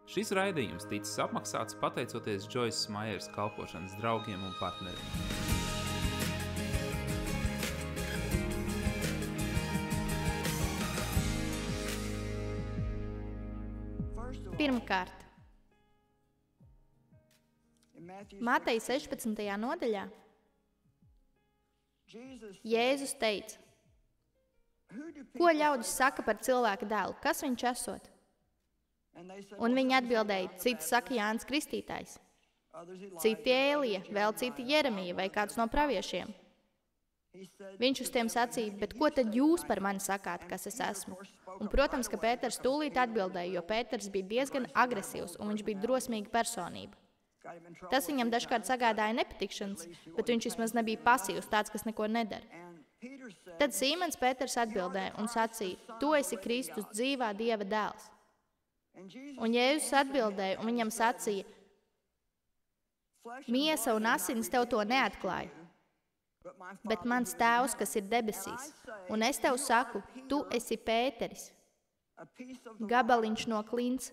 Šis raidījums ticis apmaksāts pateicoties Joyces Maiers kalpošanas draugiem un partneriem. Pirmkārt, Mateja 16. nodaļā Jēzus teica, ko ļaudis saka par cilvēka dēlu, kas viņš esot? Un viņi atbildēja, citi saka Jānis Kristītājs, citi Ēlija, vēl citi Jeremija vai kāds no praviešiem. Viņš uz tiem sacīja, bet ko tad jūs par mani sakāt, kas es esmu? Un, protams, ka Pēters tūlīt atbildēja, jo Pēters bija diezgan agresīvs un viņš bija drosmīga personība. Tas viņam dažkārt sagādāja nepatikšanas, bet viņš vismaz nebija pasīvs, tāds, kas neko nedara. Tad Sīmens Pēters atbildēja un sacīja, tu esi Kristus, dzīvā Dieva dēls. Un Jēzus atbildēja un viņam sacīja, miesa un asinis tev to neatklāja, bet mans tēvs, kas ir debesīs. Un es tev saku, tu esi Pēteris, gabaliņš no klints.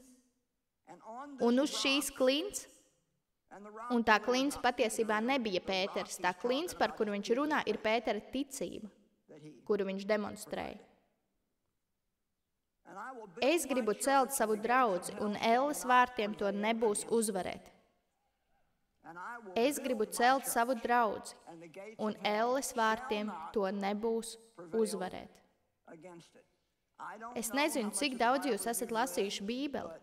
Un uz šīs klints, un tā klints patiesībā nebija Pēteris, tā klints, par kuru viņš runā, ir Pētera ticība, kuru viņš demonstrēja. Es gribu celt savu draudzi, un elles vārtiem to nebūs uzvarēt. Es gribu celt savu draudzi, un elles vārtiem to nebūs uzvarēt. Es nezinu, cik daudz jūs esat lasījuši Bībeli,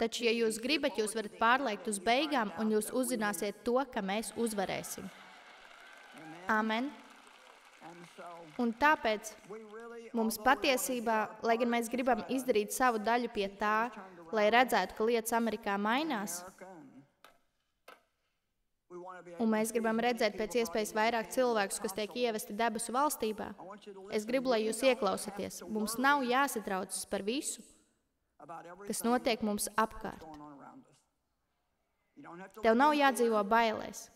taču, ja jūs gribat, jūs varat pārliekt uz beigām, un jūs uzzināsiet to, ka mēs uzvarēsim. Amen. Un tāpēc mums patiesībā, lai gan mēs gribam izdarīt savu daļu pie tā, lai redzētu, ka lietas Amerikā mainās, un mēs gribam redzēt pēc iespējas vairāk cilvēkus, kas tiek ievesti debesu valstībā, es gribu, lai jūs ieklausaties. Mums nav jāsatraucas par visu, kas notiek mums apkārt. Tev nav jādzīvo bailēs.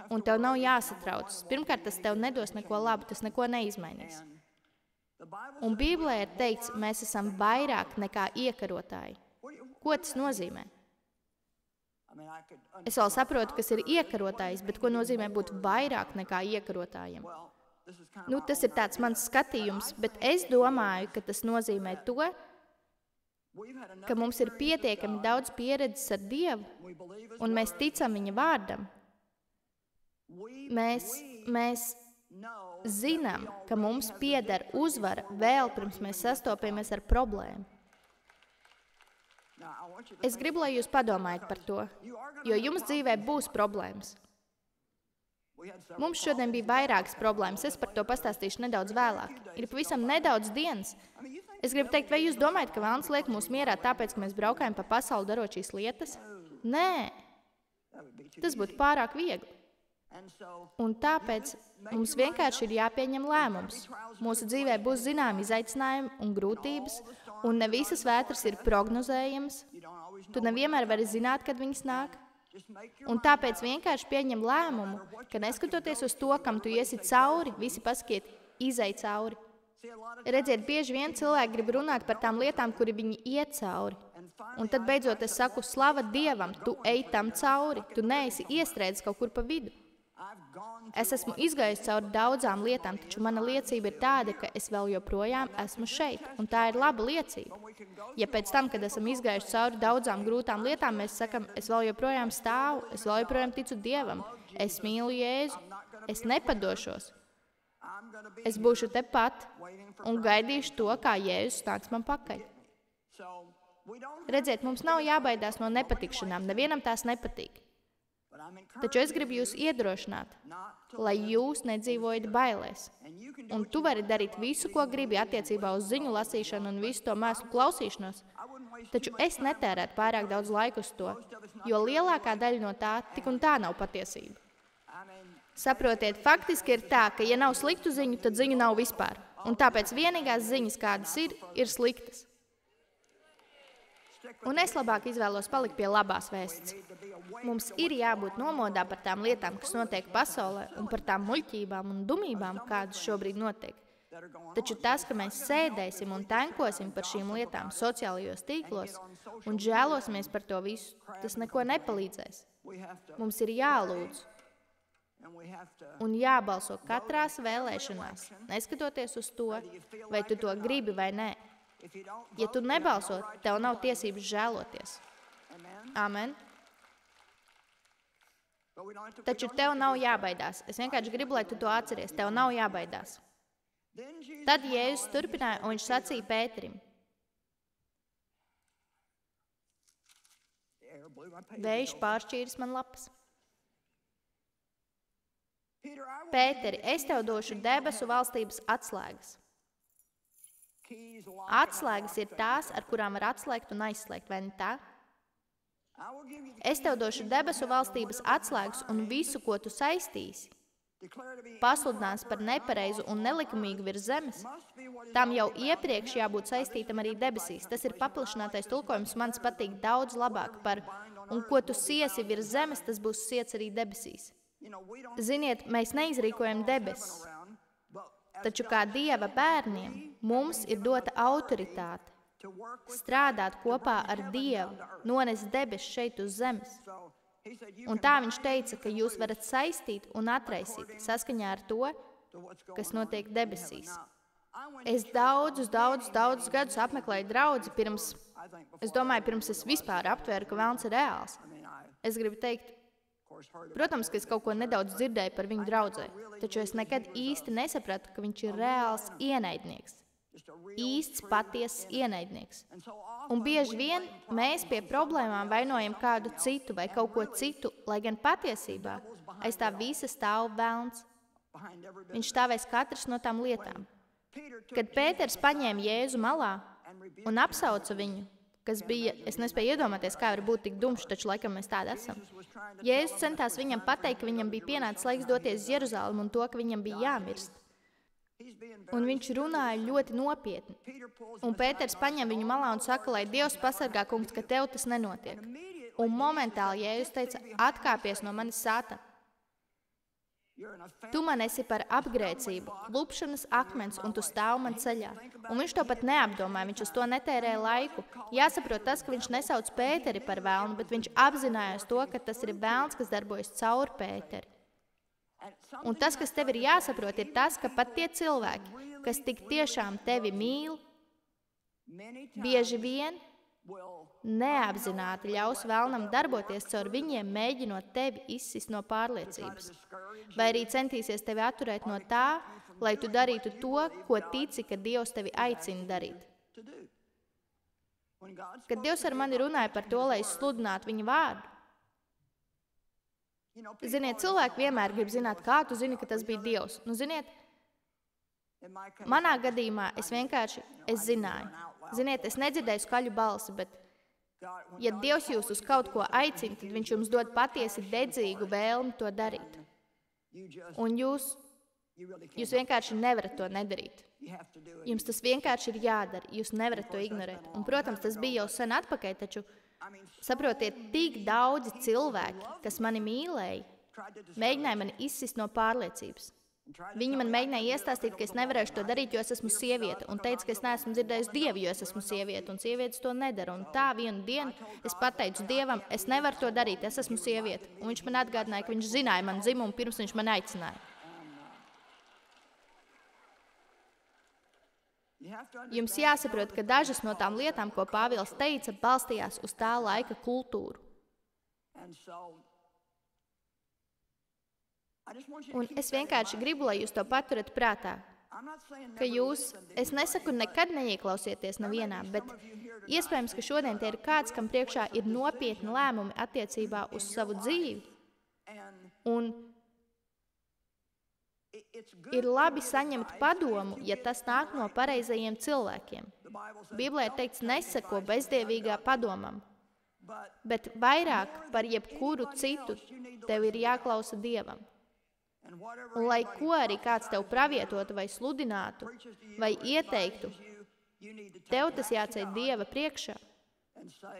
Un tev nav jāsatraucas. Pirmkārt, tas tev nedos neko labu, tas neko neizmainīs. Un Bībelē ir teikts, mēs esam vairāk nekā iekarotāji. Ko tas nozīmē? Es vēl saprotu, kas ir iekarotājs, bet ko nozīmē būt vairāk nekā iekarotājiem? Tas ir tāds mans skatījums, bet es domāju, ka tas nozīmē to, ka mums ir pietiekami daudz pieredzes ar Dievu, un mēs ticam viņa vārdam. Mēs zinām, ka mums pieder uzvara vēl pirms mēs sastopamies ar problēmu. Es gribu, lai jūs padomājat par to, jo jums dzīvē būs problēmas. Mums šodien bija vairākas problēmas, es par to pastāstīšu nedaudz vēlāk. Ir pavisam nedaudz dienas. Es gribu teikt, vai jūs domājat, ka Vēlns liek mūs mierā tāpēc, ka mēs braukājam pa pasauli darot šīs lietas? Nē, tas būtu pārāk viegli. Un tāpēc mums vienkārši ir jāpieņem lēmums. Mūsu dzīvē būs zināmi izaicinājumi un grūtības, un ne visas vētras ir prognozējamas. Tu nevienmēr vari zināt, kad viņas nāk. Un tāpēc vienkārši pieņem lēmumu, ka neskatoties uz to, kam tu iesi cauri, visi pasakiet, izej cauri. Redziet, bieži vien cilvēki grib runāt par tām lietām, kuri viņi iet cauri. Un tad beidzot es saku, slava Dievam, tu ej tam cauri, tu neesi iestrēdzis kaut kur pa vidu. Es esmu izgājis cauri daudzām lietām, taču mana liecība ir tāda, ka es vēl joprojām esmu šeit, un tā ir laba liecība. Ja pēc tam, kad esam izgājuši cauri daudzām grūtām lietām, mēs sakam, es vēl joprojām stāvu, es vēl joprojām ticu Dievam, es mīlu Jēzu, es nepadošos. Es būšu tepat un gaidīšu to, kā Jēzus nāc man pakaļ. Redziet, mums nav jābaidās no nepatikšanām, nevienam tās nepatīk. Taču es gribu jūs iedrošināt, lai jūs nedzīvojat bailēs. Un tu vari darīt visu, ko gribi attiecībā uz ziņu lasīšanu un visu to mēslu klausīšanos. Taču es netērētu pārāk daudz laiku uz to, jo lielākā daļa no tā tik un tā nav patiesība. Saprotiet, faktiski ir tā, ka ja nav sliktu ziņu, tad ziņu nav vispār. Un tāpēc vienīgās ziņas, kādas ir sliktas. Un es labāk izvēlos palikt pie labās vēsts. Mums ir jābūt nomodā par tām lietām, kas notiek pasaulē, un par tām muļķībām un dumībām, kādas šobrīd notiek. Taču tas, ka mēs sēdēsim un tankosim par šīm lietām sociālajos tīklos un žēlosimies par to visu, tas neko nepalīdzēs. Mums ir jālūdz un jābalso katrās vēlēšanās, neskatoties uz to, vai tu to gribi vai nē. Ja tu nebalso, tev nav tiesības žēloties. Amen. Taču tev nav jābaidās. Es vienkārši gribu, lai tu to atceries. Tev nav jābaidās. Tad Jēzus turpināja, un viņš sacīja Pēterim. Vējš pāršķīris man lapas. Pēteri, es tev došu debesu valstības atslēgas. Atslēgas ir tās, ar kurām var atslēgt un aizslēgt, vai ne tā? Es tev došu debesu valstības atslēgas un visu, ko tu saistīsi, pasludinās par nepareizu un nelikumīgu virs zemes. Tam jau iepriekš jābūt saistītam arī debesīs. Tas ir paplašinātais tulkojums, man patīk daudz labāk par, un ko tu siesi virs zemes, tas būs siets arī debesīs. Ziniet, mēs neizrīkojam debesis, taču kā Dieva bērniem mums ir dota autoritāte strādāt kopā ar Dievu, nonest debesis šeit uz zemes. Un tā viņš teica, ka jūs varat saistīt un atraisīt saskaņā ar to, kas notiek debesīs. Es daudzus gadus apmeklēju draudzi pirms es vispār aptvēru, ka velns ir reāls. Es gribu teikt, protams, ka es kaut ko nedaudz dzirdēju par viņu draudzē, taču es nekad īsti nesapratu, ka viņš ir reāls ienaidnieks. Īsts, patiesas ienaidnieks. Un bieži vien mēs pie problēmām vainojam kādu citu vai kaut ko citu, lai gan patiesībā aiz tā visa stāv velns. Viņš stāvēs katrs no tām lietām. Kad Pēters paņēma Jēzu malā un apsauca viņu, kas bija, es nespēju iedomāties, kā var būt tik dumšs, taču laikam mēs tādi esam. Jēzus centās viņam pateikt, ka viņam bija pienācis laiks doties uz Jeruzalemi un to, ka viņam bija jāmirst. Un viņš runāja ļoti nopietni. Un Pēters paņem viņu malā un saka, lai Dievs pasargā, kungs, ka tev tas nenotiek. Un momentāli Jēzus teica, atkāpies no manis, Sātan. Tu man esi par apgrēcību, klupšanas akmens, un tu stāv man ceļā. Un viņš to pat neapdomāja, viņš uz to netērēja laiku. Jāsaprot tas, ka viņš nesauc Pēteri par velnu, bet viņš apzinājās to, ka tas ir velns, kas darbojas caur Pēteri. Un tas, kas tev ir jāsaprot, ir tas, ka pat tie cilvēki, kas tik tiešām tevi mīl, bieži vien neapzināti ļaus velnam darboties caur viņiem, mēģinot tevi izsist no pārliecības. Vai arī centīsies tevi atturēt no tā, lai tu darītu to, ko tici, ka Dievs tevi aicina darīt. Kad Dievs ar mani runāja par to, lai es sludinātu viņa vārdu, ziniet, cilvēki vienmēr grib zināt, kā tu zini, ka tas bija Dievs. Nu, ziniet, manā gadījumā es zināju. Ziniet, es nedzirdēju skaļu balsi, bet ja Dievs jūs uz kaut ko aicina, tad viņš jums dod patiesi dedzīgu vēlmi to darīt. Un jūs vienkārši nevarat to nedarīt. Jums tas vienkārši ir jādara, jūs nevarat to ignorēt. Un, protams, tas bija jau sen atpakaļ, taču saprotiet, tik daudzi cilvēki, kas mani mīlēja, mēģināja mani izsist no pārliecības. Viņi man mēģināja iestāstīt, ka es nevarēšu to darīt, jo es esmu sieviete, un teica, ka es neesmu dzirdējusi Dievu, jo es esmu sieviete, un sievietes to nedara. Un tā vienu dienu es pateicu Dievam, es nevaru to darīt, es esmu sieviete. Un viņš man atgādināja, ka viņš zināja man dzimumu, pirms viņš man aicināja. Jums jāsaprot, ka dažas no tām lietām, ko Pāvils teica, balstījās uz tā laika kultūru. Un es vienkārši gribu, lai jūs to paturat prātā, ka es nesaku, nekad neieklausieties nevienā, bet iespējams, ka šodien te ir kāds, kam priekšā ir nopietni lēmumi attiecībā uz savu dzīvi. Un ir labi saņemt padomu, ja tas nāk no pareizajiem cilvēkiem. Bībelē ir teikts, neseko bezdievīgā padomam, bet vairāk par jebkuru citu tev ir jāklausa Dievam. Un lai ko arī kāds tev pravietotu vai sludinātu vai ieteiktu, tev tas jāceļ Dieva priekšā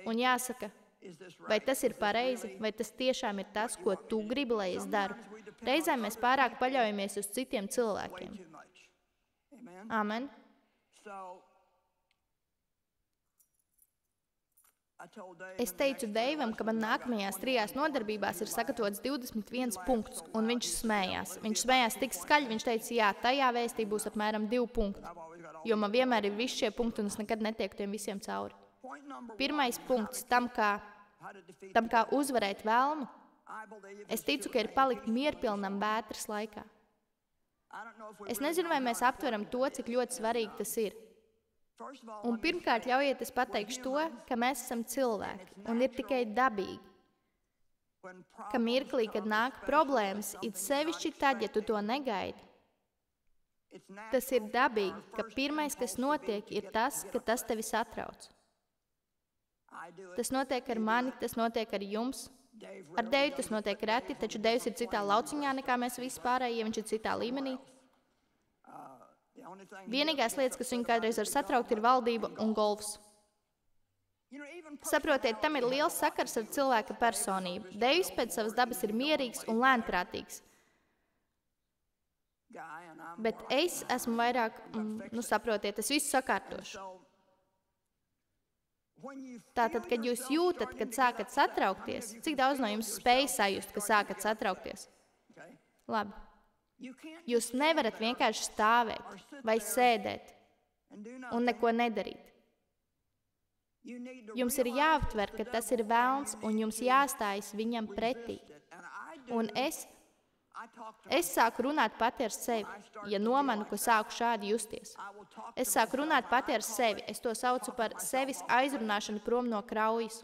un jāsaka, vai tas ir pareizi, vai tas tiešām ir tas, ko tu gribi, lai es daru. Reizēm mēs pārāk paļaujamies uz citiem cilvēkiem. Amen. Es teicu Deivam, ka man nākamajās 3 nodarbībās ir sagatavots 21 punkts, un viņš smējās. Viņš smējās tik skaļi, viņš teica, jā, tajā vēstī būs apmēram 2 punkti, jo man vienmēr ir visi šie punkti, un es nekad netieku tiem visiem cauri. Pirmais punkts tam, kā uzvarēt vēlmu. Es ticu, ka ir palikt mierpilnam vētras laikā. Es nezinu, vai mēs aptveram to, cik ļoti svarīgi tas ir. Un pirmkārt, ļaujiet es pateikšu to, ka mēs esam cilvēki, un ir tikai dabīgi, ka mirklī, kad nāk problēmas, it sevišķi tad, ja tu to negaidi, tas ir dabīgi, ka pirmais, kas notiek, ir tas, ka tas tevi satrauc. Tas notiek ar mani, tas notiek ar jums. Ar Deivu tas notiek reti, taču Deivs ir citā lauciņā nekā mēs visi pārējie, viņš ir citā līmenī. Vienīgās lietas, kas viņu kādreiz var satraukt, ir valdība un golfs. Saprotiet, tam ir liels sakars ar cilvēka personību. Deivs pēc savas dabas ir mierīgs un lēnprātīgs. Bet es esmu vairāk, saprotiet, es visu sakārtošu. Tātad, kad jūs jūtat, kad sākat satraukties, cik daudz no jums spēj sajust, ka sākat satraukties? Labi. Jūs nevarat vienkārši stāvēt vai sēdēt un neko nedarīt. Jums ir jāaptver, ka tas ir velns un jums jāstājas viņam pretī. Un es sāku runāt pati ar sevi, ja nomanu, ka sāku šādi justies. Es sāku runāt pati ar sevi, es to saucu par sevis aizrunāšanu prom no kraujas.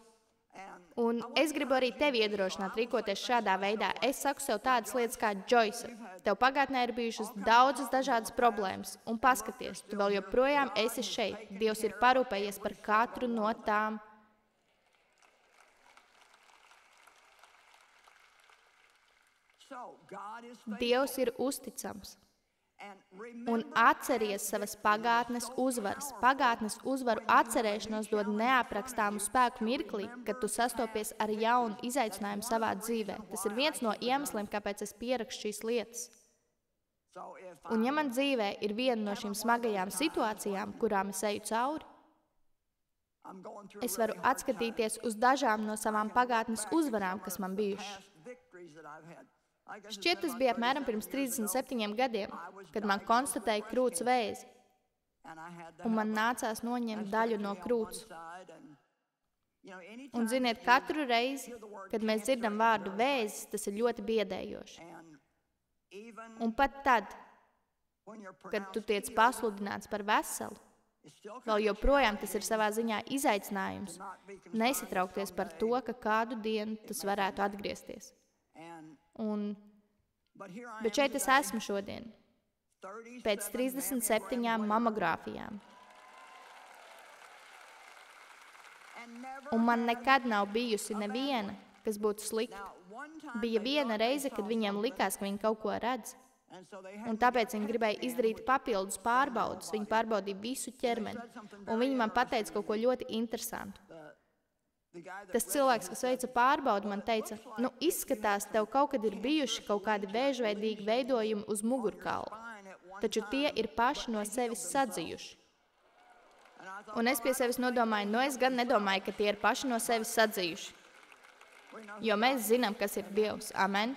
Un es gribu arī tevi iedrošināt rīkoties šādā veidā. Es saku sev tādas lietas kā Joyce. Tev pagātnē ir bijušas daudzas dažādas problēmas, un paskaties, tu vēl joprojām esi šeit. Dievs ir parūpējies par katru no tām. Dievs ir uzticams. Un atceries savas pagātnes uzvaras. Pagātnes uzvaru atcerēšanos dod neaprakstāmu spēku mirklī, kad tu sastopies ar jaunu izaicinājumu savā dzīvē. Tas ir viens no iemesliem, kāpēc es pierakstu šīs lietas. Un ja man dzīvē ir viena no šīm smagajām situācijām, kurām es eju cauri, es varu atskatīties uz dažām no savām pagātnes uzvarām, kas man bijušas. Šķiet, tas bija apmēram pirms 37 gadiem, kad man konstatēja krūts vēzi, un man nācās noņemt daļu no krūts. Un ziniet, katru reizi, kad mēs dzirdam vārdu vēzis, tas ir ļoti biedējoši. Un pat tad, kad tu tiec pasludināts par veselu, vēl joprojām tas ir savā ziņā izaicinājums, nesatraukties par to, ka kādu dienu tas varētu atgriezties. Bet šeit es esmu šodien, pēc 37 mamogrāfijām. Un man nekad nav bijusi neviena, kas būtu slikta. Bija viena reize, kad viņiem likās, ka viņi kaut ko redz. Un tāpēc viņi gribēja izdarīt papildus pārbaudas. Viņi pārbaudīja visu ķermeni. Un viņi man pateica kaut ko ļoti interesantu. Tas cilvēks, kas veica pārbaudi, man teica, izskatās, tev kaut kad ir bijuši kaut kādi vēžveidīgi veidojumi uz mugurkaula, taču tie ir paši no sevis sadzijuši. Un es pie sevis nodomāju, es gan nedomāju, ka tie ir paši no sevis sadzijuši, jo mēs zinām, kas ir Dievs. Amen.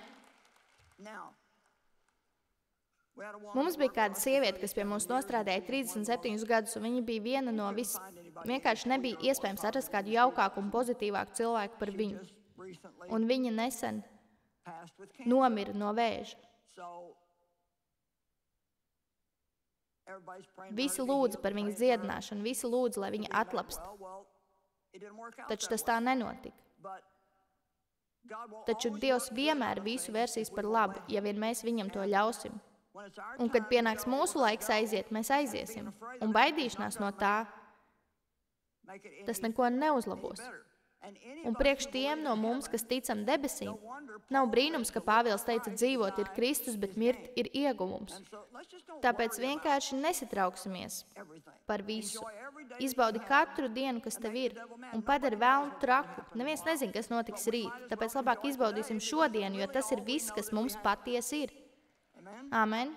Mums bija kāda sieviete, kas pie mums nostrādāja 37 gadus, un viņa bija viena no vienkārši nebija iespējams atrast kādu jaukāku un pozitīvāku cilvēku par viņu. Un viņa nesen nomira no vēža. Visi lūdza par viņas dziedināšanu, visi lūdza, lai viņa atlapst. Taču tas tā nenotika. Taču Dievs vienmēr visu vērsīs par labu, ja vien mēs viņam to ļausim. Un, kad pienāks mūsu laiks aiziet, mēs aiziesim. Un baidīšanās no tā, tas neko neuzlabos. Un priekš tiem no mums, kas ticam debesīm, nav brīnums, ka Pāvils teica, dzīvot ir Kristus, bet mirt ir ieguvums. Tāpēc vienkārši nesatrauksimies par visu. Izbaudi katru dienu, kas tev ir, un padari velnu traku. Neviens nezin, kas notiks rīt, tāpēc labāk izbaudīsim šodienu, jo tas ir viss, kas mums patiesi ir. Amen.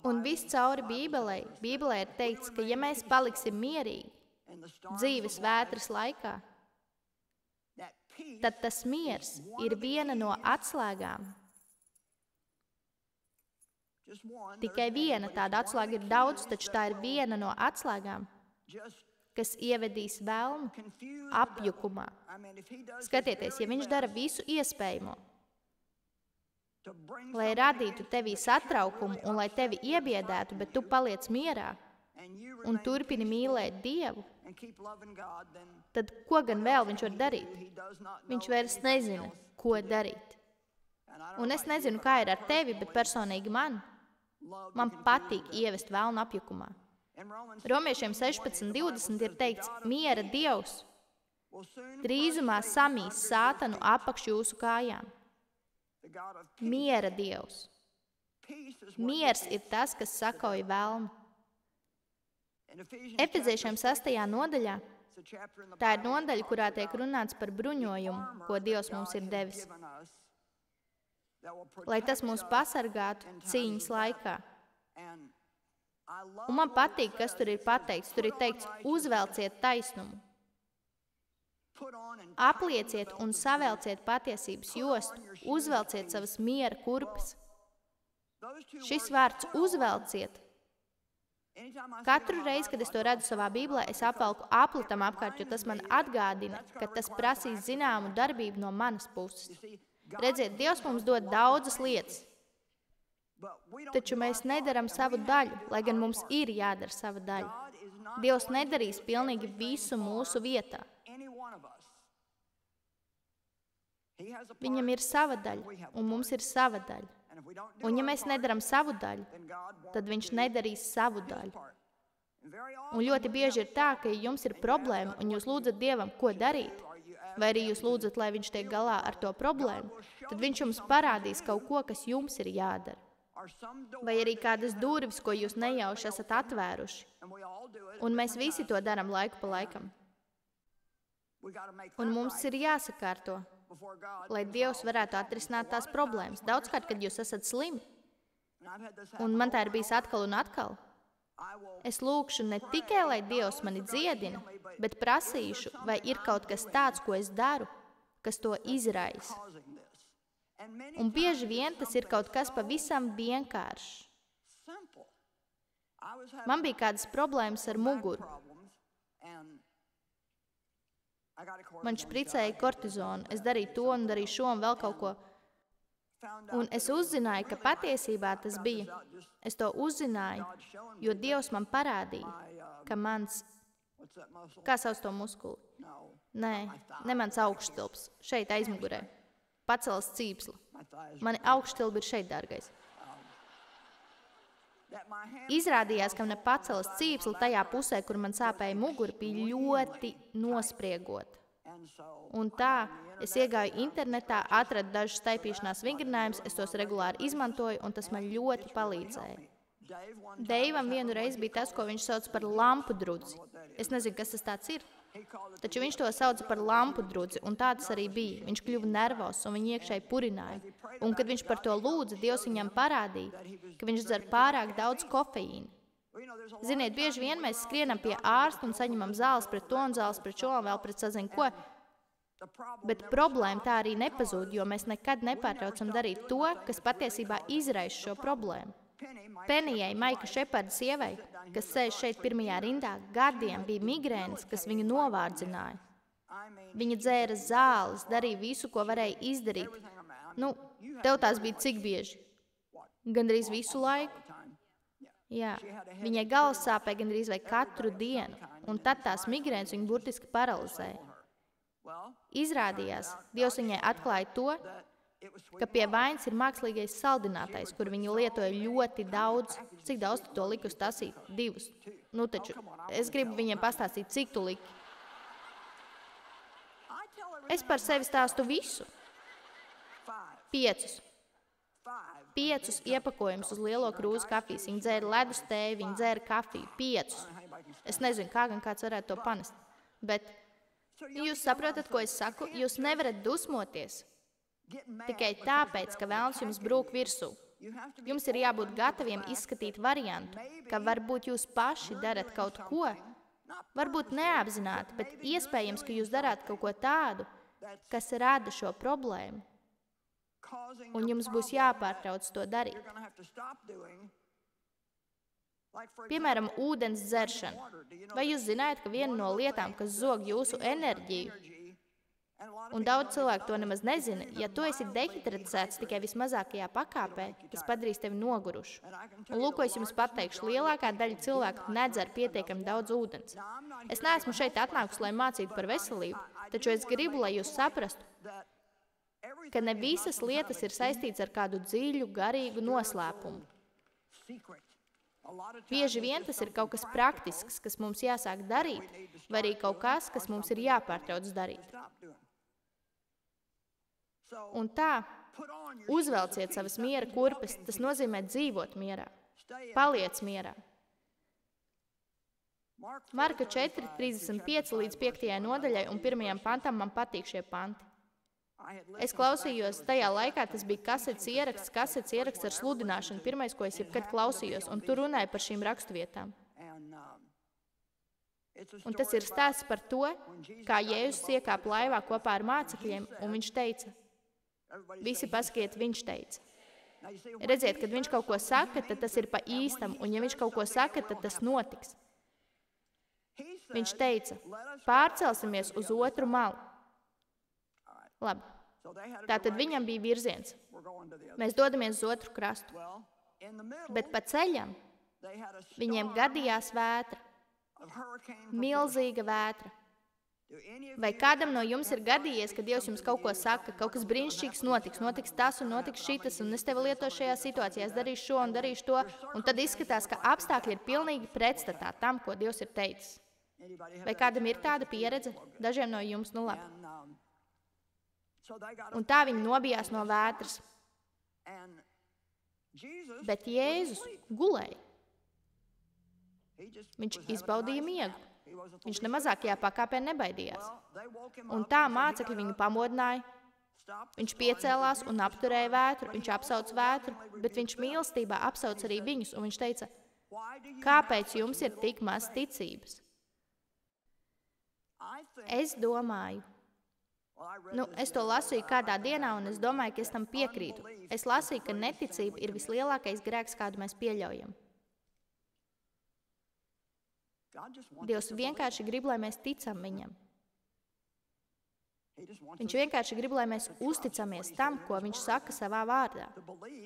Un viss cauri Bībelē ir teikts, ka ja mēs paliksim mierīgi dzīves vētras laikā, tad tas miers ir viena no atslēgām. Tikai viena tāda atslēga ir daudz, taču tā ir viena no atslēgām, kas ievedīs velnu apjukumā. Skatieties, ja viņš dara visu iespējamo, lai radītu tevī satraukumu un lai tevi iebiedētu, bet tu paliec mierā un turpini mīlēt Dievu, tad ko gan vēl viņš var darīt? Viņš vairs nezina, ko darīt. Un es nezinu, kā ir ar tevi, bet personīgi man patīk ievest velnu apjukumā. Romiešiem 16:20 ir teikts, miera Dievs drīzumā samīs sātanu apakš jūsu kājām. Miera Dievs. Miers ir tas, kas sakauj velnu. Efeziešiem 6. nodaļā, tā ir nodaļa, kurā tiek runāts par bruņojumu, ko Dievs mums ir devis, lai tas mūs pasargātu cīņas laikā. Un man patīk, kas tur ir pateikts. Tur ir teikts, uzvelciet taisnumu. Aplieciet un savelciet patiesības jostu, uzvelciet savas miera kurpes. Šis vārds uzvelciet. Katru reizi, kad es to redzu savā Bībelē, es apvelku apli tam apkārt, jo tas man atgādina, ka tas prasīs zināmu darbību no manas puses. Redziet, Dievs mums dod daudzas lietas, taču mēs nedaram savu daļu, lai gan mums ir jādara sava daļa. Dievs nedarīs pilnīgi visu mūsu vietā. Viņam ir sava daļa, un mums ir sava daļa. Un ja mēs nedaram savu daļu, tad viņš nedarīs savu daļu. Un ļoti bieži ir tā, ka ja jums ir problēma, un jūs lūdzat Dievam, ko darīt, vai arī jūs lūdzat, lai viņš tiek galā ar to problēmu, tad viņš jums parādīs kaut ko, kas jums ir jādara. Vai arī kādas durvis, ko jūs nejauši esat atvēruši. Un mēs visi to daram laiku pa laikam. Un mums ir jāsakārto, lai Dievs varētu atrisināt tās problēmas. Daudzkārt, kad jūs esat slimi, un man tā ir bijis atkal un atkal, es lūkšu ne tikai, lai Dievs mani dziedina, bet prasīšu, vai ir kaut kas tāds, ko es daru, kas to izraisa. Un bieži vien tas ir kaut kas pavisam vienkāršs. Man bija kādas problēmas ar muguru. Man špricēja kortizonu, es darīju to un darīju šo un vēl kaut ko. Un es uzzināju, ka patiesībā tas bija. Es to uzzināju, jo Dievs man parādīja, ka mans, kā sauc to muskuli? Ne mans augšstilps, šeit aizmugurē. Pacels cīpsli. Mani augšstilbi ir šeit, dārgais. Izrādījās, ka man pacels cīpsli tajā pusē, kur man sāpēja mugura, bija ļoti nospriegota. Un tā, es iegāju internetā, atradu dažus staipīšanās vingrinājumus, es tos regulāri izmantoju, un tas man ļoti palīdzēja. Deivam vienu reizi bija tas, ko viņš sauc par lampu drudzi. Es nezinu, kas tas tāds ir, taču viņš to sauca par lampu drudzi, un tā tas arī bija. Viņš kļuva nervos, un viņu iekšēji purināja. Un, kad viņš par to lūdza, Dievs viņam parādīja, ka viņš dzer pārāk daudz kofeīna. Ziniet, bieži vien mēs skrienam pie ārsta un saņemam zāles pret to un zāles pret šo un vēl pret sazin ko, bet problēma tā arī nepazūd, jo mēs nekad nepārtraucam darīt to, kas patiesībā izraisa šo problēmu. Penijai, Maika Šeparda sievai, kas sēž šeit pirmajā rindā, gadiem bija migrēnas, kas viņu novārdzināja. Viņa dzēra zāles, darīja visu, ko varēja izdarīt. Tev tās bija cik bieži? Gandrīz visu laiku. Jā, viņai galvas sāpēja gandrīz vai katru dienu, un tad tās migrēnas viņu burtiski paralizēja. Izrādījās, Dievs viņai atklāja to, ka pie vainas ir mākslīgais saldinātais, kur viņi lietoja ļoti daudz. Cik daudz tu to liki uz tasīt? 2. Taču es gribu viņiem pastāstīt, cik tu liki. Es par sevi stāstu visu. 5 iepakojumus uz lielo krūzu kafijas. Viņi dzēra ledus tēju, viņi dzēra kafiju. 5. Es nezinu, kā gan kāds varētu to panest. Bet jūs saprotat, ko es saku? Jūs nevarat dusmoties tikai tāpēc, ka velns jums brūk virsū. Jums ir jābūt gataviem izskatīt variantu, ka varbūt jūs paši darat kaut ko, varbūt neapzināti, bet iespējams, ka jūs darāt kaut ko tādu, kas rada šo problēmu, un jums būs jāpārtrauc to darīt. Piemēram, ūdens dzeršana. Vai jūs zinājat, ka viena no lietām, kas zog jūsu enerģiju, un daudz cilvēku to nemaz nezina, ja tu esi dehidratizēts tikai vismazākajā pakāpē, tas padarīs tevi nogurušu. Un lūk, ko es jums pateikšu, lielākā daļa cilvēku nedzer pietiekami daudz ūdens. Es neesmu šeit atnākusi, lai mācītu par veselību, taču es gribu, lai jūs saprastu, ka ne visas lietas ir saistītas ar kādu dziļu, garīgu noslēpumu. Bieži vien tas ir kaut kas praktisks, kas mums jāsāk darīt, vai arī kaut kas, kas mums ir jāpārtrauc darīt. Un tā, uzvelciet savas miera kurpes, tas nozīmē dzīvot mierā. Paliec mierā. Marka 4:35 līdz 5. nodaļai un 1. pantam man patīk šie panti. Es klausījos, tajā laikā tas bija kasetes ieraksts ar sludināšanu, pirmais, ko es jebkad klausījos, un tur runāja par šīm rakstvietām. Un tas ir stāsts par to, kā Jēzus iekāpa laivā kopā ar mācekļiem, un viņš teica, visi paskiet, viņš teica. Redziet, kad viņš kaut ko saka, tad tas ir pa īstam, un ja viņš kaut ko saka, tad tas notiks. Viņš teica, pārcelsimies uz otru malu. Labi, tātad viņam bija virziens. Mēs dodamies uz otru krastu. Bet pa ceļam viņiem gadījās vētra. Milzīga vētra. Vai kādam no jums ir gadījies, ka Dievs jums kaut ko saka, kaut kas brīnišķīgs notiks tas un notiks šitas, un es tevi lietošu šajā situācijā, es darīšu šo un darīšu to, un tad izskatās, ka apstākļi ir pilnīgi pretstatā tam, ko Dievs ir teicis. Vai kādam ir tāda pieredze? Dažiem no jums, nu labi. Un tā viņi nobijās no vētras. Bet Jēzus gulēja. Viņš izbaudīja miegu. Viņš nemazākajā pakāpē nebaidījās. Un tā mācekļi viņu pamodināja. Viņš piecēlās un apturēja vētru. Viņš apsauc vētru, bet viņš mīlestībā apsauc arī viņus. Un viņš teica, kāpēc jums ir tik maz ticības? Es domāju, es to lasīju kādā dienā, un es domāju, ka es tam piekrītu. Es lasīju, ka neticība ir vislielākais grēks, kādu mēs pieļaujam. Dievs vienkārši grib, lai mēs ticam viņam. Viņš vienkārši grib, lai mēs uzticamies tam, ko viņš saka savā vārdā.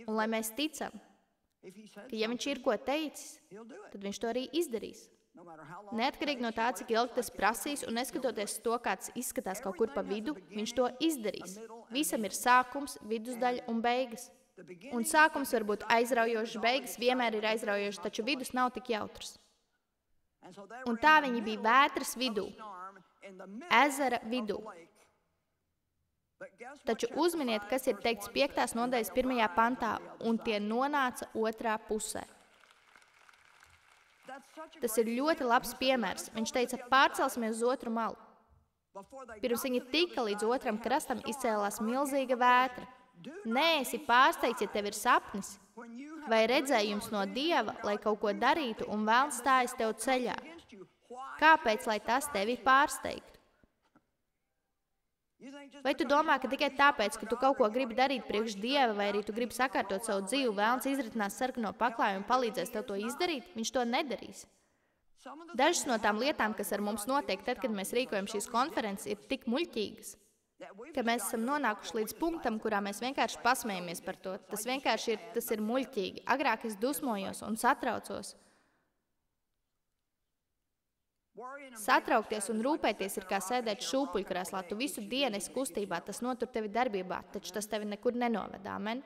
Un lai mēs ticam, ka ja viņš ir ko teicis, tad viņš to arī izdarīs. Neatkarīgi no tā, cik ilgi tas prasīs, un neskatoties to, kāds izskatās kaut kur pa vidu, viņš to izdarīs. Visam ir sākums, vidusdaļa un beigas. Un sākums var būt aizraujošs, beigas vienmēr ir aizraujošs, taču vidus nav tik jautrs. Un tā viņi bija vētras vidū, ezera vidū. Taču uzminiet, kas ir teikts 5. nodaļas 1. pantā, un tie nonāca otrā pusē. Tas ir ļoti labs piemērs. Viņš teica, pārcelsimies uz otru malu. Pirms viņi tika līdz otram krastam, izcēlās milzīga vētra. Neesi pārsteigts, ja tev ir sapnis vai redzējums no Dieva, lai kaut ko darītu, un velns stājas tev ceļā. Kāpēc, lai tas tevi pārsteigtu? Vai tu domā, ka tikai tāpēc, ka tu kaut ko gribi darīt priekš Dieva, vai arī tu gribi sakārtot savu dzīvi, velns izritinās sarkano paklāju un palīdzēs tev to izdarīt? Viņš to nedarīs. Dažas no tām lietām, kas ar mums notiek tad, kad mēs rīkojam šīs konferences, ir tik muļķīgas, ka mēs esam nonākuši līdz punktam, kurā mēs vienkārši pasmējamies par to. Tas ir muļķīgi. Agrāk es dusmojos un satraucos. Satraukties un rūpēties ir kā sēdēt šūpuļkrēslā. Tu visu dienu esi kustībā, tas notur tevi darbībā, taču tas tevi nekur nenoved. Amen.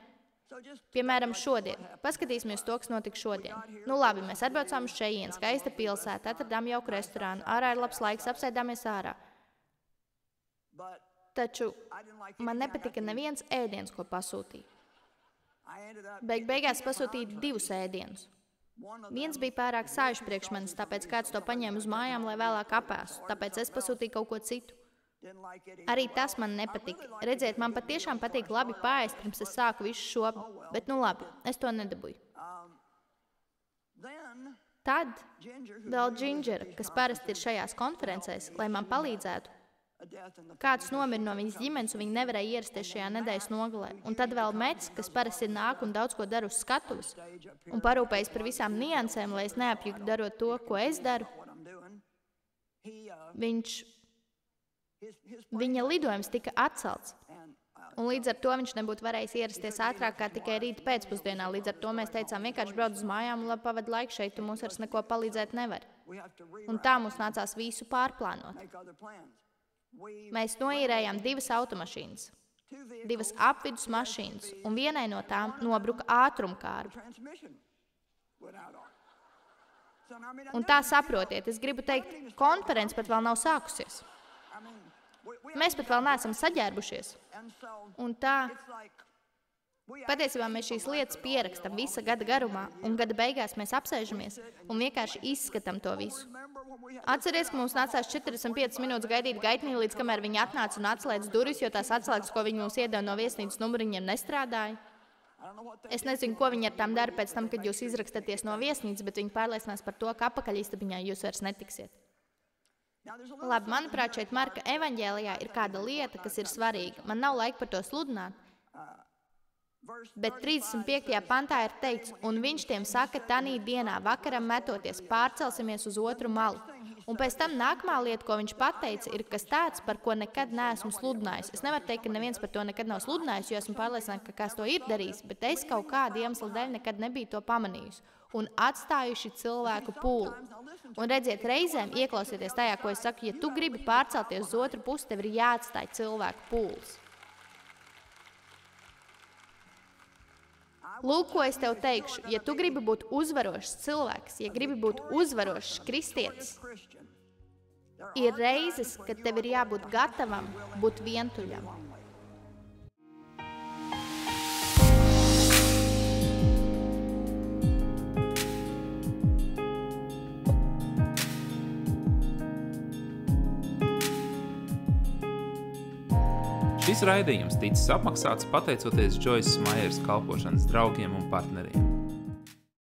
Piemēram, šodien. Paskatīsimies to, kas notika šodien. Nu labi, mēs atbraucām uz šejien, skaista pilsēta, atradām jauku restorānu, ārā ir labs laiks, apsēdāmies ārā. Taču man nepatika neviens ēdiens, ko pasūtīja. Beigās pasūtīju 2 ēdienus. Viens bija pārāk sāļš priekš manis, tāpēc kāds to paņēma uz mājām, lai vēlāk apēstu. Tāpēc es pasūtīju kaut ko citu. Arī tas man nepatika. Redziet, man patiešām patīk labi paēst, pirms es sāku visu šo, bet nu labi, es to nedabūju. Tad vēl Džindžera, kas parasti ir šajās konferencēs, lai man palīdzētu. Kāds nomira no viņas ģimenes, un viņi nevarēja ierasties šajā nedēļas nogalē. Un tad vēl Mets, kas parasti nāk un daudz ko dara uz skatuves, un parūpējas par visām niansēm, lai es neapjuktu darot to, ko es daru. Viņa lidojums tika atcelts. Un līdz ar to viņš nebūtu varējis ierasties ātrāk kā tikai rīta pēcpusdienā. Līdz ar to mēs teicām, vienkārši brauc uz mājām un labi pavadi laiku šeit, tu mums vairs neko palīdzēt nevar. Un tā mums nācās visu pārplānot. Mēs noīrējām 2 automašīnas, 2 apvidus mašīnas, un vienai no tām nobruka ātrumkārba. Un tā saprotiet, es gribu teikt, konference pat vēl nav sākusies. Mēs pat vēl neesam saģērbušies. Un tā, patiesībā mēs šīs lietas pierakstam visa gada garumā, un gada beigās mēs apsēžamies un vienkārši izskatām to visu. Atceries, ka mums nācās 45 minūtes gaidīt gaitnī, līdz kamēr viņi atnāca un atslēdz durvis, jo tās atslēgas, ko viņi mums iedeva no viesnīcas numuriņiem, nestrādāja. Es nezinu, ko viņi ar tām dara pēc tam, kad jūs izrakstaties no viesnīcas, bet viņi pārliecinās par to, ka apakaļistabiņā jūs vairs netiksiet. Labi, manuprāt, šeit Marka evaņģēlijā ir kāda lieta, kas ir svarīga. Man nav laika par to sludināt. Bet 35. pantā ir teikts, un viņš tiem saka, tanī dienā vakaram metoties, pārcelsimies uz otru malu. Un pēc tam nākamā lieta, ko viņš pateica, ir kas tāds, par ko nekad neesmu sludinājis. Es nevaru teikt, ka neviens par to nekad nav sludinājis, jo esmu pārliecināta, ka kāds to ir darījis, bet es kaut kādu iemeslu dēļ nekad nebiju to pamanījusi. Un atstājuši cilvēku pūli. Un redziet, reizēm ieklausieties tajā, ko es saku, ja tu gribi pārcelties uz otru pusi, tev ir jāatstāj cilvēku pūlis. Lūk, ko es tev teikšu, ja tu gribi būt uzvarošs cilvēks, ja gribi būt uzvarošs kristietis, ir reizes, kad tev ir jābūt gatavam būt vientuļam. Šis raidījums ticis apmaksāts pateicoties Joyces Maieres kalpošanas draugiem un partneriem.